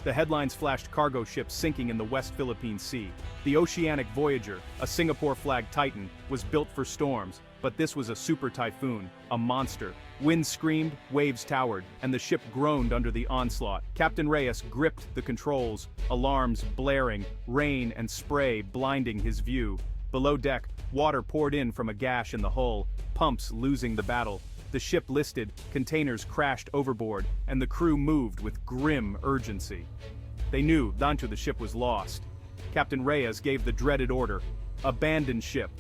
The headlines flashed cargo ships sinking in the West Philippine Sea. The Oceanic Voyager, a Singapore-flagged Titan, was built for storms, but this was a super typhoon, a monster. Winds screamed, waves towered, and the ship groaned under the onslaught. Captain Reyes gripped the controls, alarms blaring, rain and spray blinding his view. Below deck, water poured in from a gash in the hull, pumps losing the battle. The ship listed, containers crashed overboard, and the crew moved with grim urgency. They knew the ship was lost. Captain Reyes gave the dreaded order: abandon ship.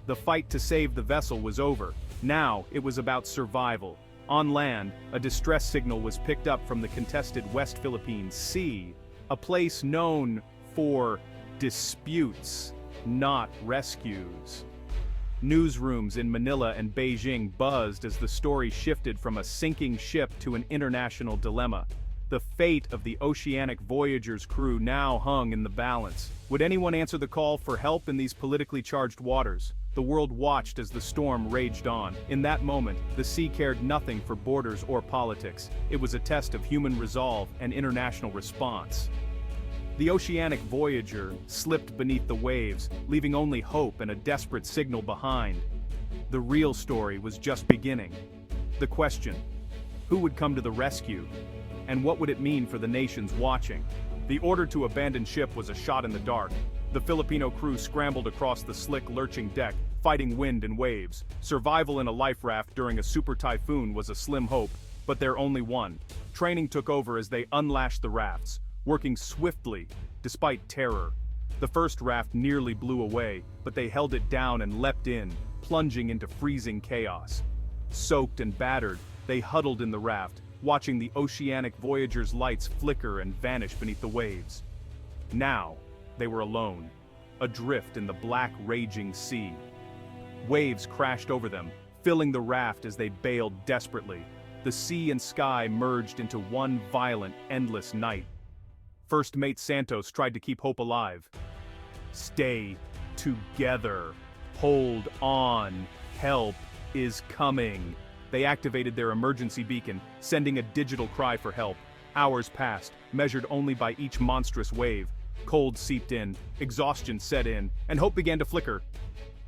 The fight to save the vessel was over. Now it was about survival. On land, a distress signal was picked up from the contested West Philippine Sea, a place known for disputes, not rescues. Newsrooms in Manila and Beijing buzzed as the story shifted from a sinking ship to an international dilemma. The fate of the Oceanic Voyager's crew now hung in the balance. Would anyone answer the call for help in these politically charged waters? The world watched as the storm raged on. In that moment, the sea cared nothing for borders or politics. It was a test of human resolve and international response. The Oceanic Voyager slipped beneath the waves, leaving only hope and a desperate signal behind. The real story was just beginning. The question: who would come to the rescue? And what would it mean for the nations watching? The order to abandon ship was a shot in the dark. The Filipino crew scrambled across the slick, lurching deck, fighting wind and waves. Survival in a life raft during a super typhoon was a slim hope, but their only one. Training took over as they unlashed the rafts, working swiftly, despite terror. The first raft nearly blew away, but they held it down and leapt in, plunging into freezing chaos. Soaked and battered, they huddled in the raft, watching the Oceanic Voyager's lights flicker and vanish beneath the waves. Now, they were alone, adrift in the black, raging sea. Waves crashed over them, filling the raft as they bailed desperately. The sea and sky merged into one violent, endless night. First Mate Santos tried to keep hope alive. Stay together. Hold on. Help is coming. They activated their emergency beacon, sending a digital cry for help. Hours passed, measured only by each monstrous wave. Cold seeped in, exhaustion set in, and hope began to flicker.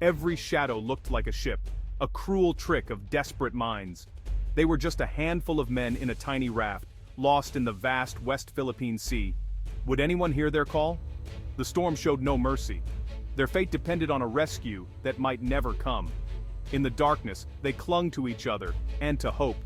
Every shadow looked like a ship, a cruel trick of desperate minds. They were just a handful of men in a tiny raft, lost in the vast West Philippine Sea. Would anyone hear their call? The storm showed no mercy. Their fate depended on a rescue that might never come. In the darkness, they clung to each other and to hope.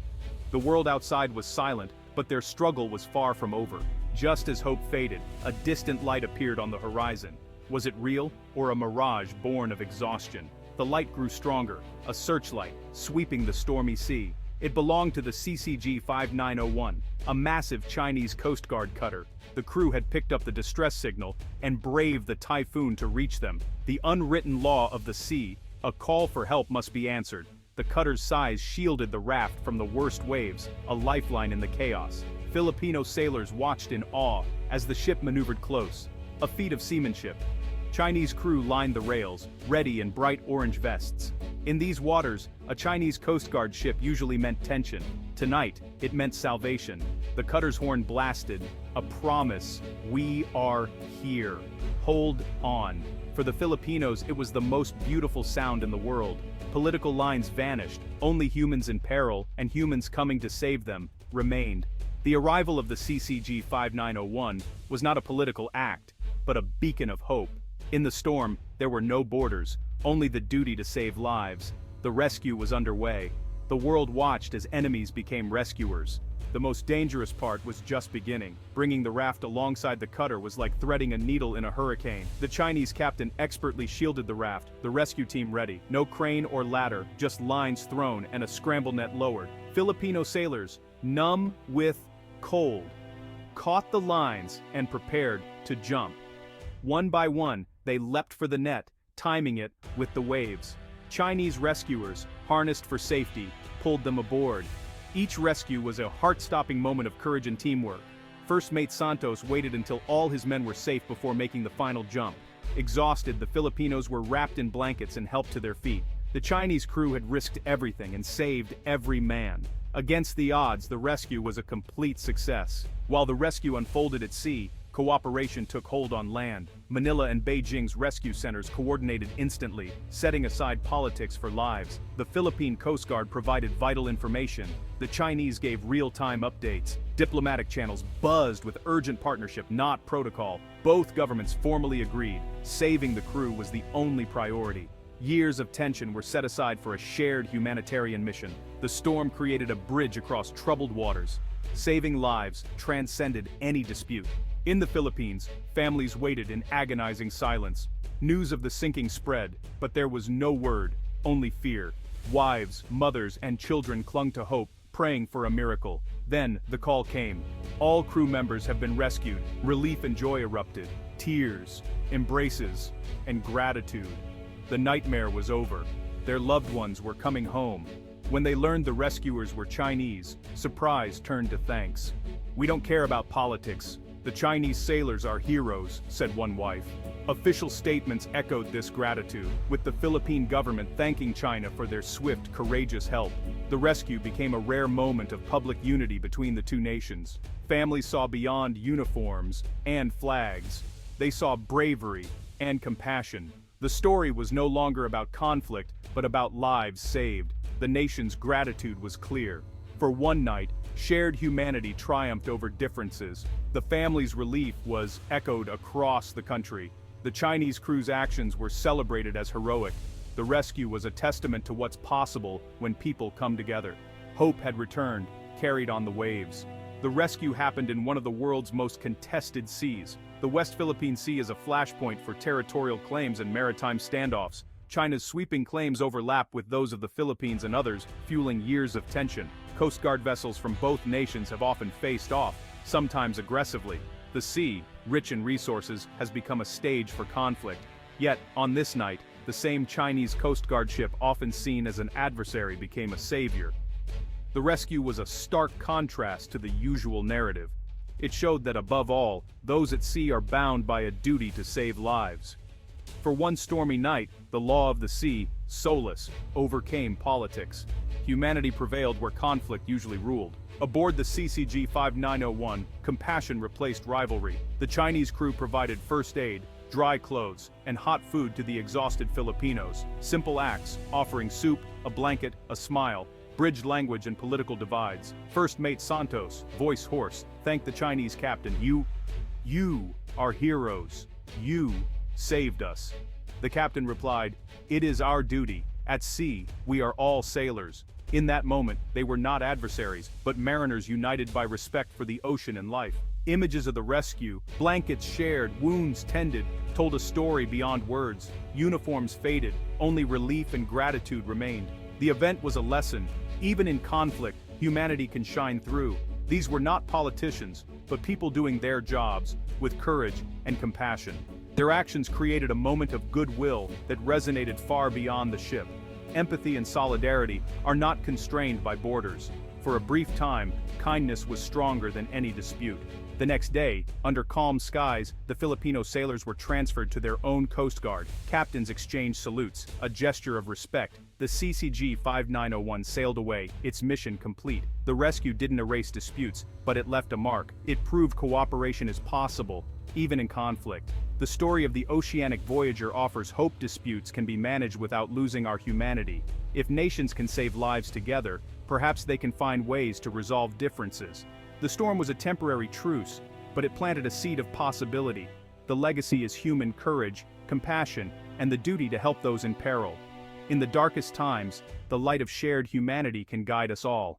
The world outside was silent, but their struggle was far from over. Just as hope faded, a distant light appeared on the horizon. Was it real, or a mirage born of exhaustion? The light grew stronger, a searchlight, sweeping the stormy sea. It belonged to the CCG-5901, a massive Chinese Coast Guard cutter. The crew had picked up the distress signal and braved the typhoon to reach them. The unwritten law of the sea: a call for help must be answered. The cutter's size shielded the raft from the worst waves, a lifeline in the chaos. Filipino sailors watched in awe as the ship maneuvered close, a feat of seamanship. Chinese crew lined the rails, ready in bright orange vests. In these waters, a Chinese Coast Guard ship usually meant tension. Tonight, it meant salvation. The cutter's horn blasted, a promise: we are here. Hold on. For the Filipinos, it was the most beautiful sound in the world. Political lines vanished, only humans in peril, and humans coming to save them, remained. The arrival of the CCG-5901 was not a political act, but a beacon of hope. In the storm, there were no borders, only the duty to save lives. The rescue was underway. The world watched as enemies became rescuers. The most dangerous part was just beginning. Bringing the raft alongside the cutter was like threading a needle in a hurricane. The Chinese captain expertly shielded the raft, the rescue team ready. No crane or ladder, just lines thrown and a scramble net lowered. Filipino sailors, numb with cold, caught the lines and prepared to jump. One by one, they leapt for the net, timing it with the waves. Chinese rescuers, harnessed for safety, pulled them aboard. Each rescue was a heart-stopping moment of courage and teamwork. First Mate Santos waited until all his men were safe before making the final jump. Exhausted, the Filipinos were wrapped in blankets and helped to their feet. The Chinese crew had risked everything and saved every man. Against the odds, the rescue was a complete success. While the rescue unfolded at sea, cooperation took hold on land. Manila and Beijing's rescue centers coordinated instantly, setting aside politics for lives. The Philippine Coast Guard provided vital information. The Chinese gave real-time updates. Diplomatic channels buzzed with urgent partnership, not protocol. Both governments formally agreed. Saving the crew was the only priority. Years of tension were set aside for a shared humanitarian mission. The storm created a bridge across troubled waters. Saving lives transcended any dispute. In the Philippines, families waited in agonizing silence. News of the sinking spread, but there was no word, only fear. Wives, mothers, and children clung to hope, praying for a miracle. Then, the call came. All crew members have been rescued. Relief and joy erupted. Tears, embraces, and gratitude. The nightmare was over. Their loved ones were coming home. When they learned the rescuers were Chinese, surprise turned to thanks. "We don't care about politics. The Chinese sailors are heroes," said one wife. Official statements echoed this gratitude, with the Philippine government thanking China for their swift, courageous help. The rescue became a rare moment of public unity between the two nations. Families saw beyond uniforms and flags. They saw bravery and compassion. The story was no longer about conflict, but about lives saved. The nation's gratitude was clear. For one night, shared humanity triumphed over differences. The family's relief was echoed across the country. The Chinese crew's actions were celebrated as heroic. The rescue was a testament to what's possible when people come together. Hope had returned, carried on the waves. The rescue happened in one of the world's most contested seas. The West Philippine Sea is a flashpoint for territorial claims and maritime standoffs. China's sweeping claims overlap with those of the Philippines and others, fueling years of tension. Coast Guard vessels from both nations have often faced off, sometimes aggressively. The sea, rich in resources, has become a stage for conflict. Yet, on this night, the same Chinese Coast Guard ship often seen as an adversary became a savior. The rescue was a stark contrast to the usual narrative. It showed that above all, those at sea are bound by a duty to save lives. For one stormy night, the law of the sea, solus, overcame politics. Humanity prevailed where conflict usually ruled. Aboard the CCG 5901, compassion replaced rivalry. The Chinese crew provided first aid, dry clothes, and hot food to the exhausted Filipinos. Simple acts, offering soup, a blanket, a smile, bridged language and political divides. First Mate Santos, voice hoarse, thanked the Chinese captain. You are heroes. You saved us." The captain replied, "It is our duty. At sea, we are all sailors." In that moment, they were not adversaries, but mariners united by respect for the ocean and life. Images of the rescue, blankets shared, wounds tended, told a story beyond words. Uniforms faded, only relief and gratitude remained. The event was a lesson. Even in conflict, humanity can shine through. These were not politicians, but people doing their jobs, with courage and compassion. Their actions created a moment of goodwill that resonated far beyond the ship. Empathy and solidarity are not constrained by borders. For a brief time, kindness was stronger than any dispute. The next day, under calm skies, the Filipino sailors were transferred to their own Coast Guard. Captains exchanged salutes, a gesture of respect. The CCG 5901 sailed away, its mission complete. The rescue didn't erase disputes, but it left a mark. It proved cooperation is possible, even in conflict. The story of the oceanic voyager offers hope disputes can be managed without losing our humanity. If nations can save lives together, perhaps they can find ways to resolve differences. The storm was a temporary truce, but it planted a seed of possibility. The legacy is human courage, compassion, and the duty to help those in peril. In the darkest times, the light of shared humanity can guide us all.